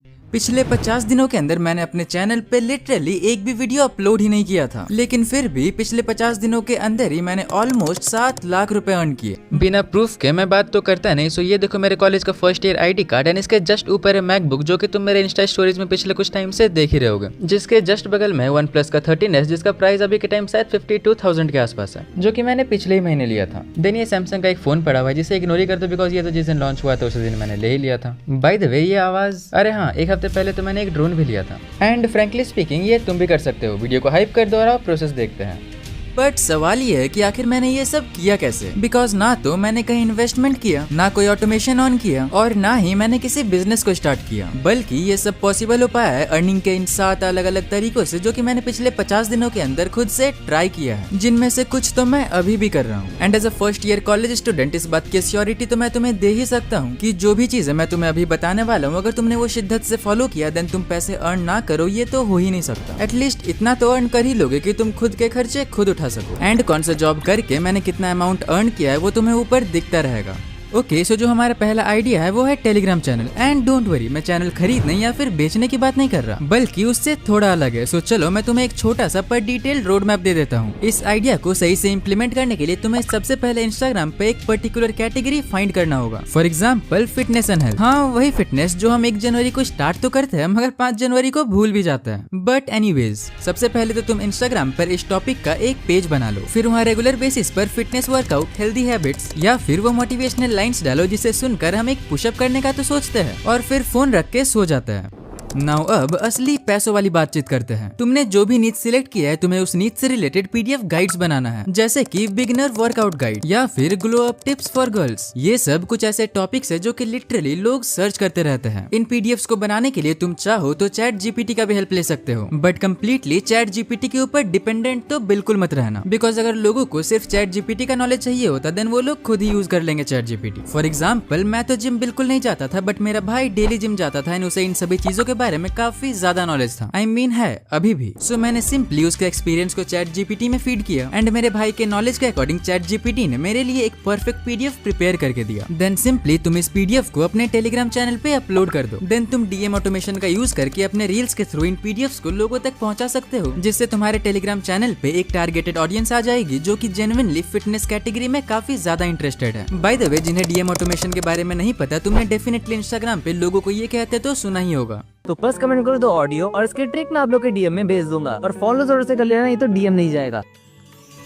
पिछले 50 दिनों के अंदर मैंने अपने चैनल पे लिटरली एक भी वीडियो अपलोड ही नहीं किया था, लेकिन फिर भी पिछले 50 दिनों के अंदर ही मैंने ऑलमोस्ट 7 लाख रुपए अर्न किए बिना प्रूफ के। मैं बात तो करता नहीं। सो ये देखो मेरे कॉलेज का first year ID card and इसके जस्ट ऊपर है मैकबुक, जो कि तुम मेरे इंस्टा स्टोरीज में पिछले कुछ टाइम से देख ही रहे होगे। जिसके जस्ट बगल में वन प्लस का 13S, जिसका प्राइस अभी के टाइम शायद 52,000 के आसपास है, जो कि मैंने पिछले ही महीने लिया था। देन ये सैमसंग का एक फोन पड़ा हुआ है, जिसे इग्नोर ही कर दो बिकॉज ये तो जिस दिन लॉन्च हुआ था उसी दिन मैंने ले ही लिया था। बाय द वे ये आवाज, अरे हाँ, एक हफ्ते पहले तो मैंने एक ड्रोन भी लिया था। एंड फ्रैंकली स्पीकिंग ये तुम भी कर सकते हो। वीडियो को हाइप कर दो और प्रोसेस देखते हैं। बट सवाल ये है कि आखिर मैंने ये सब किया कैसे, बिकॉज ना तो मैंने कहीं इन्वेस्टमेंट किया, ना कोई ऑटोमेशन ऑन किया, और ना ही मैंने किसी बिजनेस को स्टार्ट किया। बल्कि ये सब पॉसिबल हो पाया है अर्निंग के इन 7 अलग अलग तरीकों से, जो कि मैंने पिछले 50 दिनों के अंदर खुद से ट्राई किया है, जिनमें से कुछ तो मैं अभी भी कर रहा हूँ। And as a first year college student इस बात की श्योरिटी तो मैं तुम्हें दे ही सकता हूँ कि जो भी चीजें मैं तुम्हें अभी बताने वाला हूँ, अगर तुमने वो शिद्दत से फॉलो किया देन तुम पैसे अर्न ना करो ये तो हो ही नहीं सकता। एटलीस्ट इतना तो अर्न कर ही लोगे कि तुम खुद के खर्चे खुद उठा सको। एंड कौन सा जॉब करके मैंने कितना अमाउंट अर्न किया है वो तुम्हें ऊपर दिखता रहेगा। ओके, सो जो हमारा पहला आइडिया है वो है Telegram channel. And don't worry, मैं चैनल खरीदने या फिर बेचने की बात नहीं कर रहा, बल्कि उससे थोड़ा अलग है। सो चलो मैं तुम्हें एक छोटा सा पर डिटेल रोड मैप दे देता हूँ। इस आइडिया को सही से इम्प्लीमेंट करने के लिए तुम्हें सबसे पहले इंस्टाग्राम पे एक पर्टिकुलर कैटेगरी फाइंड करना होगा। For example fitness and health. हाँ, वही फिटनेस जो हम 1 जनवरी को स्टार्ट तो करते हैं मगर 5 जनवरी को भूल भी जाता है। बट एनीवेज, सबसे पहले तो तुम इंस्टाग्राम पर इस टॉपिक का एक पेज बना लो। फिर वहाँ रेगुलर बेसिस पर फिटनेस वर्कआउट, हेल्दी हैबिट्स या फिर वो मोटिवेशनल लाइन्स डालो जिसे सुनकर हम एक पुशअप करने का तो सोचते हैं और फिर फोन रख के सो जाते हैं। नाउ अब असली पैसों वाली बातचीत करते हैं। तुमने जो भी नीड सिलेक्ट किया है, तुम्हें उस नीड से रिलेटेड पीडीएफ गाइड्स बनाना है, जैसे कि बिगिनर वर्कआउट गाइड या फिर glow up tips for girls. ये सब कुछ ऐसे टॉपिक्स है जो कि लिटरली लोग सर्च करते रहते हैं। इन पीडीएफ्स को बनाने के लिए तुम चाहो तो चैट जीपीटी का भी हेल्प ले सकते हो, बट कम्प्लीटली चैट जीपीटी के ऊपर डिपेंडेंट तो बिल्कुल मत रहना, बिकॉज अगर लोगों को सिर्फ चैट जीपीटी का नॉलेज चाहिए होता देन वो लोग खुद ही यूज कर लेंगे चैट जीपीटी। फॉर एग्जाम्पल, मैं तो जिम बिल्कुल नहीं जाता था, बट मेरा भाई डेली जिम जाता था एंड उसे इन सभी चीजों के बारे में काफी ज्यादा नॉलेज था। I mean है अभी भी। सो मैंने सिंपली उसके एक्सपीरियंस को चैट जीपीटी में फीड किया एंड मेरे भाई के नॉलेज के अकॉर्डिंग चैट जीपीटी ने मेरे लिए एक परफेक्ट पीडीएफ प्रिपेयर करके दिया। देन सिंपली तुम इस पीडीएफ को अपने टेलीग्राम चैनल पे अपलोड कर दो। देन तुम डीएम ऑटोमेशन का यूज करके अपने रील्स के थ्रू इन पीडीएफ्स को लोगों तक पहुंचा सकते हो, जिससे तुम्हारे टेलीग्राम चैनल पे एक टारगेटेड ऑडियंस आ जाएगी जो कि जेन्युइनली फिटनेस कैटेगरी में काफी ज्यादा इंटरेस्टेड है। बाय द वे, जिन्हें डीएम ऑटोमेशन के बारे में नहीं पता, तुमने डेफिनेटली इंस्टाग्राम पे लोगों को ये कहते तो सुना ही होगा। तो बस कमेंट करो दो ऑडियो और इसकी ट्रिक मैं आप लोग के डीएम में भेज दूंगा, और फॉलो जरूर से कर लेना, नहीं तो डीएम नहीं जाएगा।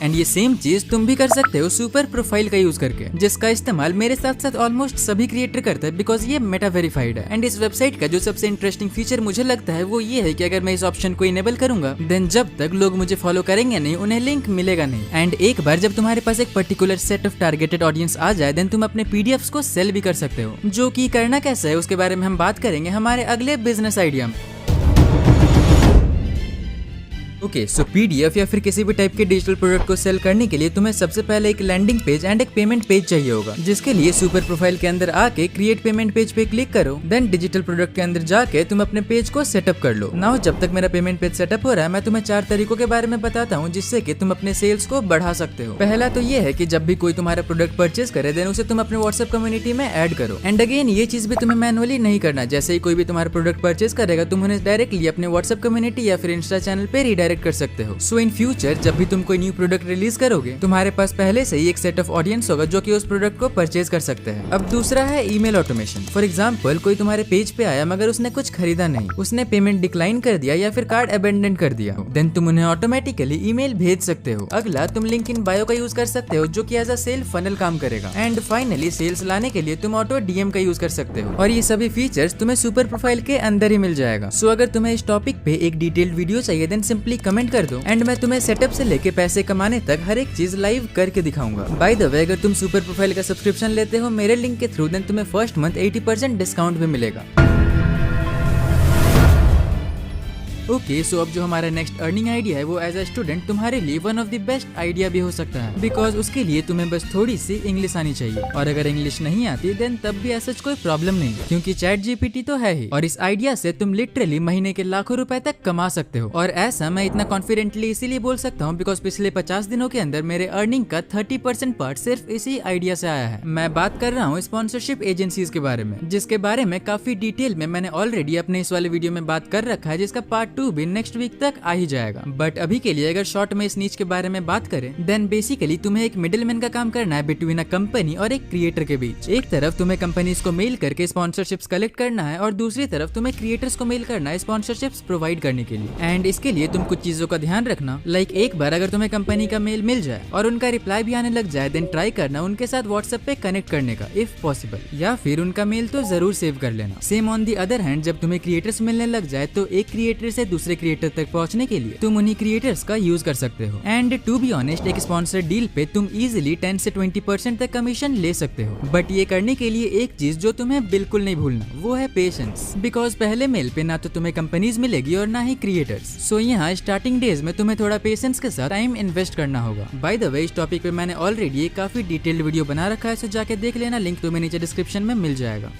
एंड ये सेम चीज तुम भी कर सकते हो सुपर प्रोफाइल का यूज करके, जिसका इस्तेमाल मेरे साथ साथ ऑलमोस्ट सभी क्रिएटर करते हैं बिकॉज ये मेटा वेरीफाइड है। एंड इस वेबसाइट का जो सबसे इंटरेस्टिंग फीचर मुझे लगता है वो ये है कि अगर मैं इस ऑप्शन को इनेबल करूंगा देन जब तक लोग मुझे फॉलो करेंगे नहीं, उन्हें लिंक मिलेगा नहीं। एंड एक बार जब तुम्हारे पास एक particular set of targeted audience आ जाए देन तुम अपने पीडीएफ्स को सेल भी कर सकते हो, जो कि करना कैसे है उसके बारे में हम बात करेंगे हमारे अगले बिजनेस आइडिया में। ओके, सो पीडीएफ या फिर किसी भी टाइप के डिजिटल प्रोडक्ट को सेल करने के लिए तुम्हें सबसे पहले एक लैंडिंग पेज एंड एक पेमेंट पेज चाहिए होगा, जिसके लिए सुपर प्रोफाइल के अंदर आके क्रिएट पेमेंट पेज पे क्लिक करो। देन डिजिटल प्रोडक्ट के अंदर जाके तुम अपने पेज को सेटअप कर लो। नाउ जब तक मेरा पेमेंट पेज सेटअप हो रहा है, मैं तुम्हें 4 तरीकों के बारे में बताता हूँ जिससे कि तुम अपने सेल्स को बढ़ा सकते हो। पहला तो ये है कि जब भी कोई तुम्हारा प्रोडक्ट परचेज करे देन उसे तुम अपने व्हाट्सएप कम्युनिटी में ऐड करो। एंड अगेन ये चीज भी तुम्हें मैनुअली नहीं करना। जैसे ही कोई भी तुम्हारा प्रोडक्ट परचेज करेगा तुम उन्हें डायरेक्टली अपने व्हाट्सएप कम्युनिटी या फिर इंस्टा चैनल पे रिडायरेक्ट कर सकते हो। सो इन फ्यूचर जब भी तुम कोई न्यू प्रोडक्ट रिलीज करोगे, तुम्हारे पास पहले से ही एक सेट ऑफ ऑडियंस होगा जो कि उस प्रोडक्ट को परचेज कर सकते हैं। अब दूसरा है ईमेल ऑटोमेशन। फॉर एग्जांपल, कोई तुम्हारे पेज पे आया मगर उसने कुछ खरीदा नहीं, उसने पेमेंट डिक्लाइन कर दिया या फिर कार्ड अबेंडन कर दिया, देन तुम उन्हें ऑटोमेटिकली ईमेल भेज सकते हो। अगला, तुम लिंक इन बायो का यूज कर सकते हो जो कि एज अ सेल फनल काम करेगा। एंड फाइनली सेल्स लाने के लिए तुम ऑटो डीएम का यूज कर सकते हो, और ये सभी फीचर्स तुम्हें सुपर प्रोफाइल के अंदर ही मिल जाएगा। सो अगर तुम्हें इस टॉपिक पे एक डिटेल्ड वीडियो चाहिए देन सिंपली कमेंट कर दो एंड मैं तुम्हें सेटअप से लेके पैसे कमाने तक हर एक चीज लाइव करके दिखाऊंगा। बाय द वे, अगर तुम सुपर प्रोफाइल का सब्सक्रिप्शन लेते हो मेरे लिंक के थ्रू देन तुम्हें फर्स्ट मंथ 80% डिस्काउंट भी मिलेगा। ओके, सो अब जो हमारा नेक्स्ट अर्निंग आइडिया है वो एज अ स्टूडेंट तुम्हारे लिए one of the best idea भी हो सकता है, बिकॉज उसके लिए तुम्हें बस थोड़ी सी इंग्लिश आनी चाहिए, और अगर इंग्लिश नहीं आती देन तब भी ऐसा कोई प्रॉब्लम नहीं है, क्योंकि चैट जीपीटी तो है ही, और इस आइडिया से तुम लिटरली महीने के लाखों रुपए तक कमा सकते हो। और ऐसा मैं इतना कॉन्फिडेंटली इसीलिए बोल सकता हूँ बिकॉज पिछले 50 दिनों के अंदर मेरे अर्निंग का 30% पार्ट सिर्फ इसी आइडिया से आया है। मैं बात कर रहा हूँ स्पॉन्सरशिप एजेंसीज के बारे में, जिसके बारे में काफी डिटेल में मैंने ऑलरेडी अपने इस वाले वीडियो में बात कर रखा है, जिसका पार्ट 2 भी नेक्स्ट वीक तक आ ही जाएगा। बट अभी के लिए अगर शॉर्ट में इस नीच के बारे में बात करें देन बेसिकली तुम्हें एक मिडिलमैन का काम करना है बिटवीन अ कंपनी और एक क्रिएटर के बीच। एक तरफ तुम्हें कंपनीज को मेल करके स्पॉन्सरशिप्स कलेक्ट करना है और दूसरी तरफ तुम्हें क्रिएटर्स को मेल करना है स्पॉन्सरशिप्स प्रोवाइड करने के लिए। एंड इसके लिए तुम कुछ चीजों का ध्यान रखना, लाइक एक बार अगर तुम्हें कंपनी का मेल मिल जाए और उनका रिप्लाई भी आने लग जाए देन ट्राई करना उनके साथ व्हाट्सएप पे कनेक्ट करने का इफ पॉसिबल, या फिर उनका मेल तो जरूर सेव कर लेना। Same on the other hand जब तुम्हें क्रिएटर्स मिलने लग जाए तो एक क्रिएटर से दूसरे क्रिएटर तक पहुंचने के लिए तुम उन्हीं क्रिएटर्स का यूज कर सकते हो। एंड टू बी ऑनेस्ट एक स्पॉन्सर डील पे तुम इजीली 10 से 20% तक कमीशन ले सकते हो। बट ये करने के लिए एक चीज जो तुम्हें बिल्कुल नहीं भूलना वो है पेशेंस, बिकॉज पहले मेल पे ना तो तुम्हें कंपनीज मिलेगी और ना ही क्रिएटर्स। सो यहाँ स्टार्टिंग डेज में तुम्हें थोड़ा पेशेंस के साथ टाइम इन्वेस्ट करना होगा। बाय द वे इस टॉपिक पे मैंने ऑलरेडी एक काफी डिटेल्ड वीडियो बना रखा है, सो जाके देख लेना, लिंक तुम्हें नीचे डिस्क्रिप्शन में मिल जाएगा।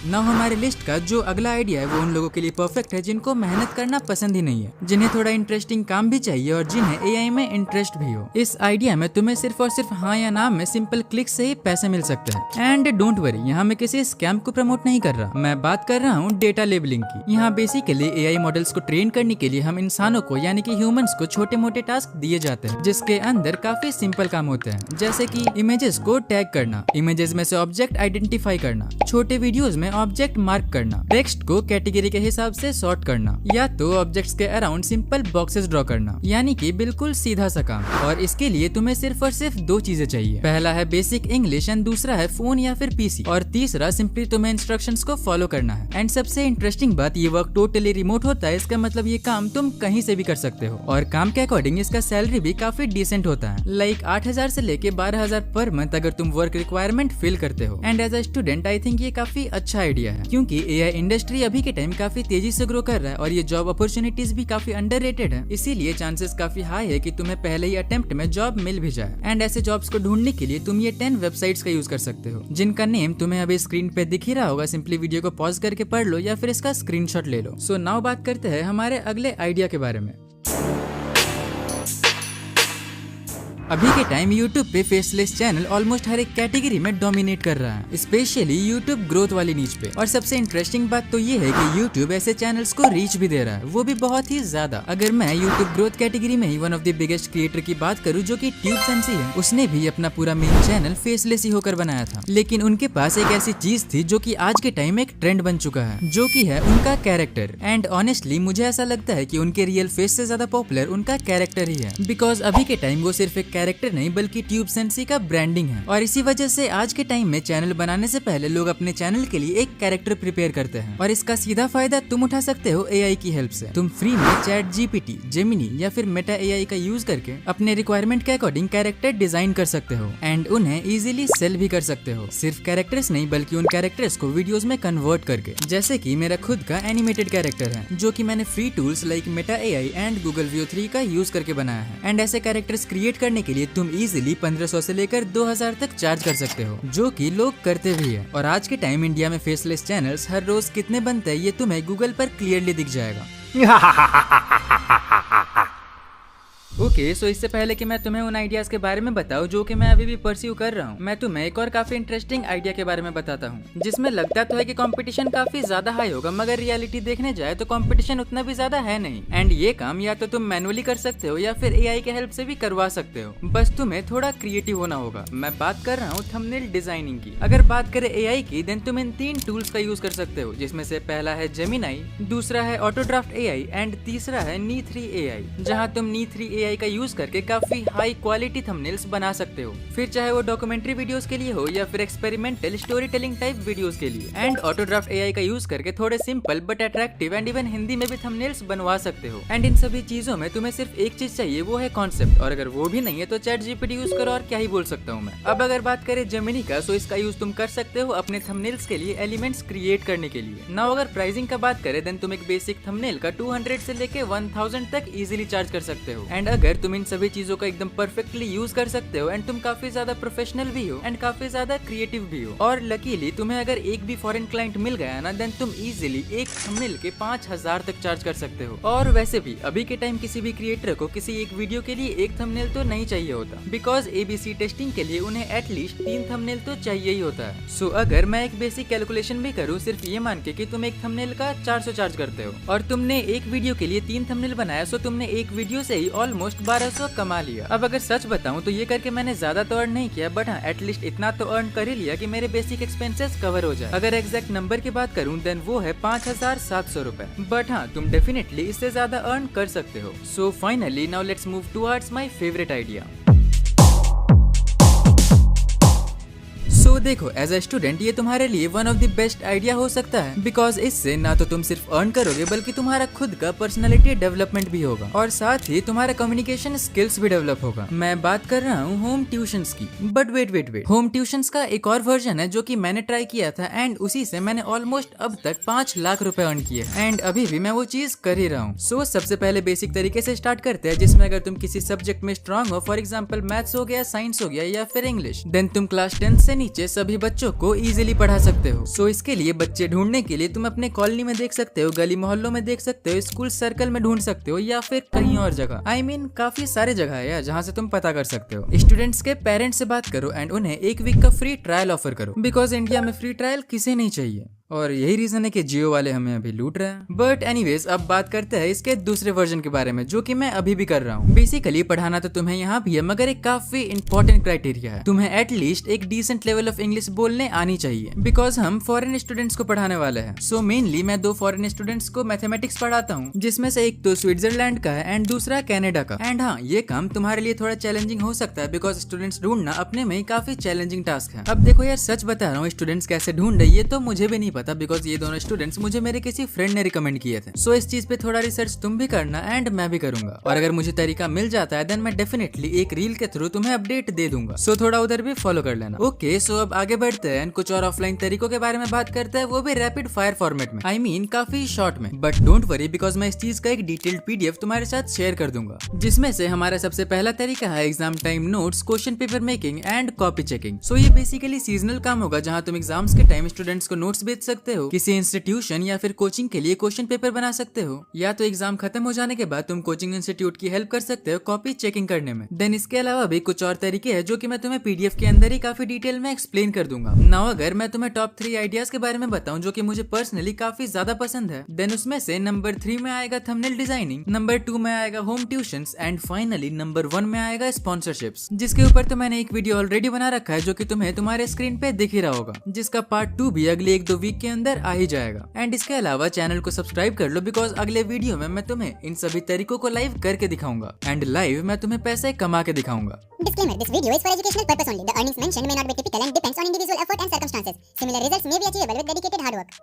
ना हमारे लिस्ट का जो अगला आइडिया है वो उन लोगों के लिए परफेक्ट है जिनको मेहनत करना पसंद ही नहीं है, जिन्हें थोड़ा इंटरेस्टिंग काम भी चाहिए और जिन्हें एआई में इंटरेस्ट भी हो। इस आइडिया में तुम्हें सिर्फ और सिर्फ हाँ या ना में सिंपल क्लिक से ही पैसे मिल सकते हैं। एंड डोंट वरी, यहाँ मैं किसी स्कैम को प्रमोट नहीं कर रहा, मैं बात कर रहा हूँ डेटा लेबलिंग की। यहाँ बेसिकली एआई मॉडल्स को ट्रेन करने के लिए हम इंसानों को यानी कि ह्यूमंस को छोटे मोटे टास्क दिए जाते हैं, जिसके अंदर काफी सिंपल काम होते हैं, जैसे कि इमेजेस को टैग करना, इमेजेस में से ऑब्जेक्ट आइडेंटिफाई करना, छोटे वीडियोस में ऑब्जेक्ट मार्क करना, टेक्स्ट को कैटेगरी के हिसाब से सॉर्ट करना, या तो ऑब्जेक्ट्स के अराउंड सिंपल बॉक्सेस ड्रॉ करना, यानी कि बिल्कुल सीधा सा काम। और इसके लिए तुम्हें सिर्फ और सिर्फ 2 चीजें चाहिए, पहला है बेसिक इंग्लिश एंड दूसरा है फोन या फिर पीसी, और तीसरा सिंपली तुम्हें इंस्ट्रक्शंस को फॉलो करना है। एंड सबसे इंटरेस्टिंग बात, ये वर्क टोटली रिमोट होता है, इसका मतलब ये काम तुम कहीं से भी कर सकते हो, और काम के अकॉर्डिंग इसका सैलरी भी काफी डिसेंट होता है, लाइक 8,000 से लेके 12,000 पर मंथ अगर तुम वर्क रिक्वायरमेंट फिल करते हो। And as a student I think ये काफी अच्छा आइडिया है, क्योंकि एआई इंडस्ट्री अभी के टाइम काफी तेजी से ग्रो कर रहा है और ये जॉब अपॉर्चुनिटीज भी काफी अंडररेटेड है, इसीलिए चांसेस काफी हाई है कि तुम्हें पहले ही अटेम्प्ट में जॉब मिल भी जाए। एंड ऐसे जॉब्स को ढूंढने के लिए तुम ये 10 वेबसाइट्स का यूज कर सकते हो, जिनका नेम तुम्हें अभी स्क्रीन पे दिख ही रहा होगा, सिंपली वीडियो को पॉज करके पढ़ लो या फिर इसका स्क्रीनशॉट ले लो। सो नाउ बात करते हैं हमारे अगले आइडिया के बारे में। अभी के टाइम YouTube पे फेसलेस चैनल ऑलमोस्ट हर एक कैटेगरी में डोमिनेट कर रहा है, स्पेशली YouTube ग्रोथ वाली नीच पे। और सबसे इंटरेस्टिंग बात तो ये है कि YouTube ऐसे चैनल्स को रीच भी दे रहा है, वो भी बहुत ही ज्यादा। अगर मैं YouTube ग्रोथ कैटेगरी में ही one of the biggest creator की बात करूँ जो कि ट्यूब सेंसी है, उसने भी अपना पूरा मेन चैनल फेसलेस ही होकर बनाया था, लेकिन उनके पास एक ऐसी चीज थी जो कि आज के टाइम एक ट्रेंड बन चुका है, जो कि है उनका कैरेक्टर। एंड ऑनेस्टली मुझे ऐसा लगता है कि उनके रियल फेस से ज्यादा पॉपुलर उनका कैरेक्टर ही है, बिकॉज अभी के टाइम वो सिर्फ एक कैरेक्टर नहीं बल्कि ट्यूब सेंसी का ब्रांडिंग है। और इसी वजह से आज के टाइम में चैनल बनाने से पहले लोग अपने चैनल के लिए एक कैरेक्टर प्रिपेयर करते हैं, और इसका सीधा फायदा तुम उठा सकते हो एआई की हेल्प से। तुम फ्री में चैट जीपीटी, जेमिनी या फिर मेटा एआई का यूज करके अपने रिक्वायरमेंट के अकॉर्डिंग कैरेक्टर डिजाइन कर सकते हो एंड उन्हें इजीली सेल भी कर सकते हो। सिर्फ कैरेक्टर्स नहीं बल्कि उन कैरेक्टर्स को वीडियोस में कन्वर्ट करके, जैसे कि मेरा खुद का एनिमेटेड कैरेक्टर है जो कि मैंने free tools like Meta AI and Google view 3 का यूज करके बनाया है। एंड ऐसे कैरेक्टर्स क्रिएट करने के लिए तुम इजीली 1500 से लेकर 2000 तक चार्ज कर सकते हो, जो कि लोग करते भी है। और आज के टाइम इंडिया में फेसलेस चैनल्स हर रोज कितने बनते हैं ये तुम्हें गूगल पर क्लियरली दिख जाएगा। ओके, सो इससे पहले कि मैं तुम्हें उन आइडियाज के बारे में बताऊं जो कि मैं अभी भी परस्यू कर रहा हूं, मैं तुम्हें एक और काफी इंटरेस्टिंग आइडिया के बारे में बताता हूं, जिसमें लगता तो है कि कंपटीशन काफी ज्यादा हाई होगा, मगर रियलिटी देखने जाए तो कंपटीशन उतना भी ज्यादा है नहीं। एंड ये काम या तो तुम मैनुअली कर सकते हो या फिर एआई के हेल्प से भी करवा सकते हो, बस तुम्हें थोड़ा क्रिएटिव होना होगा। मैं बात कर रहा हूँ थंबनेल डिजाइनिंग की। अगर बात करें एआई की, देन तुम इन 3 टूल्स का यूज कर सकते हो, जिसमें से पहला है जेमिनाई, दूसरा है ऑटोड्राफ्ट एआई एंड तीसरा है नी3 एआई। जहाँ तुम नी3 एआई AI का यूज करके काफी हाई क्वालिटी थंबनेल्स बना सकते हो, फिर चाहे वो डॉक्यूमेंट्री वीडियोस के लिए हो या फिर experimental story telling type videos के लिए। एंड ऑटो ड्राफ्ट AI का यूज करके थोड़े simple but attractive and even Hindi में भी थंबनेल्स बनवा सकते हो। एंड इन सभी चीजों में तुम्हें सिर्फ एक चीज चाहिए, वो है कॉन्सेप्ट, और अगर वो भी नहीं है तो ChatGPT यूज करो, और क्या ही बोल सकता हूँ मैं। अब अगर बात करें जेमिनी का, सो इसका यूज तुम कर सकते हो अपने थंबनेल्स के लिए एलिमेंट्स क्रिएट करने के लिए। नाउ अगर प्राइसिंग का बात करें देन तुम एक बेसिक थंबनेल का 200 से लेके 1000 तक इजीली चार्ज कर सकते हो। एंड अगर तुम इन सभी चीजों का एकदम परफेक्टली यूज कर सकते हो एंड तुम काफी ज्यादा प्रोफेशनल भी हो एंड काफी ज्यादा क्रिएटिव भी हो, और लकीली तुम्हें अगर एक भी फॉरेन क्लाइंट मिल गया ना, देन तुम इजीली एक थंबनेल के 5000 तक चार्ज कर सकते हो। और वैसे भी अभी के टाइम किसी भी क्रिएटर को किसी एक वीडियो के लिए एक थंबनेल तो नहीं चाहिए होता, बिकॉज ABC टेस्टिंग के लिए उन्हें एटलीस्ट 3 थंबनेल तो चाहिए ही होता है। सो अगर मैं एक बेसिक कैलकुलेशन भी करूँ सिर्फ ये मान के कि तुम एक थंबनेल का 400 चार्ज करते हो और तुमने एक वीडियो के लिए 3 थंबनेल बनाया, सो तुमने एक वीडियो से ही ऑलमोस्ट 1200 कमा लिया। अब अगर सच बताऊं तो ये करके मैंने ज्यादा तो अर्न नहीं किया, बट हाँ एटलीस्ट इतना तो अर्न कर ही लिया कि मेरे बेसिक एक्सपेंसेस कवर हो जाए। अगर एग्जैक्ट नंबर की बात करूं देन वो है 5700 रुपए, बट हाँ तुम डेफिनेटली इससे ज्यादा अर्न कर सकते हो। So finally now let's move towards my favourite idea. तो देखो एज अ स्टूडेंट ये तुम्हारे लिए one of the best idea हो सकता है, बिकॉज इससे ना तो तुम सिर्फ अर्न करोगे बल्कि तुम्हारा खुद का पर्सनालिटी डेवलपमेंट भी होगा और साथ ही तुम्हारा कम्युनिकेशन स्किल्स भी डेवलप होगा। मैं बात कर रहा हूँ होम ट्यूशंस की। बट वेट, होम ट्यूशंस का एक और वर्जन है जो कि मैंने ट्राई किया था एंड उसी से मैंने ऑलमोस्ट अब तक 5 लाख रुपए अर्न किए एंड अभी भी मैं वो चीज कर ही रहा हूँ। सो सबसे पहले बेसिक तरीके से स्टार्ट करते हैं, जिसमें अगर तुम किसी सब्जेक्ट में स्ट्रांग हो, फॉर एग्जाम्पल मैथ्स हो गया, साइंस हो गया या फिर इंग्लिश, देन तुम क्लास 10 से नीचे सभी बच्चों को इजीली पढ़ा सकते हो। सो इसके लिए बच्चे ढूंढने के लिए तुम अपने कॉलोनी में देख सकते हो, गली मोहल्लों में देख सकते हो, स्कूल सर्कल में ढूंढ सकते हो या फिर कहीं और जगह। I mean, काफी सारे जगह है यार जहाँ से तुम पता कर सकते हो। स्टूडेंट्स के पेरेंट्स से बात करो एंड उन्हें एक वीक का फ्री ट्रायल ऑफर करो, बिकॉज इंडिया में फ्री ट्रायल किसे नहीं चाहिए, और यही रीजन है कि जियो वाले हमें अभी लूट रहे हैं। बट एनीवेज अब बात करते हैं इसके दूसरे वर्जन के बारे में, जो कि मैं अभी भी कर रहा हूँ। बेसिकली पढ़ाना तो तुम्हें यहाँ भी है, मगर एक काफी इंपॉर्टेंट क्राइटेरिया है, तुम्हें एटलीस्ट एक डिसेंट लेवल ऑफ इंग्लिश बोलने आनी चाहिए, बिकॉज हम फॉरेन स्टूडेंट्स को पढ़ाने वाले हैं। सो मेनली मैं 2 फॉरेन स्टूडेंट्स को मैथमेटिक्स पढ़ाता हूँ, जिसमें से एक तो स्विट्जरलैंड का है एंड दूसरा कनाडा का। एंड हाँ ये काम तुम्हारे लिए थोड़ा चैलेंजिंग हो सकता है, बिकॉज स्टूडेंट्स ढूंढना अपने में ही काफी चैलेंजिंग टास्क है। अब देखो यार सच बता रहा हूँ, स्टूडेंट्स कैसे ढूंढे ये तो मुझे भी नहीं पता, बिकॉज ये दोनों स्टूडेंट्स मुझे मेरे किसी फ्रेंड ने रिकमेंड किए थे। सो इस चीज पे थोड़ा रिसर्च तुम भी करना एंड मैं भी करूंगा, और अगर मुझे तरीका मिल जाता है देन मैं डेफिनेटली एक रील के थ्रू तुम्हें अपडेट दे दूंगा। सो थोड़ा उधर भी फॉलो कर लेना। ओके सो अब आगे बढ़ते हैं, कुछ और ऑफलाइन तरीकों के बारे में बात करते हैं, वो भी रैपिड फायर फॉर्मेट में, I mean, काफी शॉर्ट में। बट डोंट वरी बिकॉज मैं इस चीज का एक डिटेल्ड PDF तुम्हारे साथ शेयर कर दूंगा, जिसमें से हमारा सबसे पहला तरीका है exam time notes, question paper making and copy checking. So ये बेसिकली सीजनल काम होगा, जहाँ तुम एग्जाम्स के टाइम स्टूडेंट्स को नोट्स भेज सकते हो, किसी इंस्टीट्यूशन या फिर कोचिंग के लिए क्वेश्चन पेपर बना सकते हो, या तो एग्जाम खत्म हो जाने के बाद तुम कोचिंग इंस्टीट्यूट की हेल्प कर सकते हो कॉपी चेकिंग करने में। देन इसके अलावा भी कुछ और तरीके हैं जो कि मैं तुम्हें PDF के अंदर ही काफी डिटेल में एक्सप्लेन कर दूंगा। नाउ अगर मैं तुम्हें टॉप 3 आइडियाज के बारे में बताऊं जो कि मुझे पर्सनली काफी ज्यादा पसंद है, देन उसमें से नंबर 3 में आएगा थंबनेल डिजाइनिंग, नंबर 2 में आएगा home tuitions and finally number 1 में आएगा स्पॉन्सरशिप्स, जिसके ऊपर तो मैंने एक वीडियो ऑलरेडी बना रखा है जो कि तुम्हें तुम्हारे स्क्रीन पे दिख ही रहा होगा, जिसका पार्ट 2 भी अगले 1-2 वीक के अंदर आ ही जाएगा। एंड इसके अलावा चैनल को सब्सक्राइब कर लो, बिकॉज अगले वीडियो में मैं तुम्हें इन सभी तरीकों को लाइव करके दिखाऊंगा एंड लाइव मैं तुम्हें पैसे कमा के दिखाऊंगा। Disclaimer: This video is for educational purpose only. The earnings mentioned may not be typical and depends on individual effort and circumstances. Similar results may be achievable with dedicated hard work.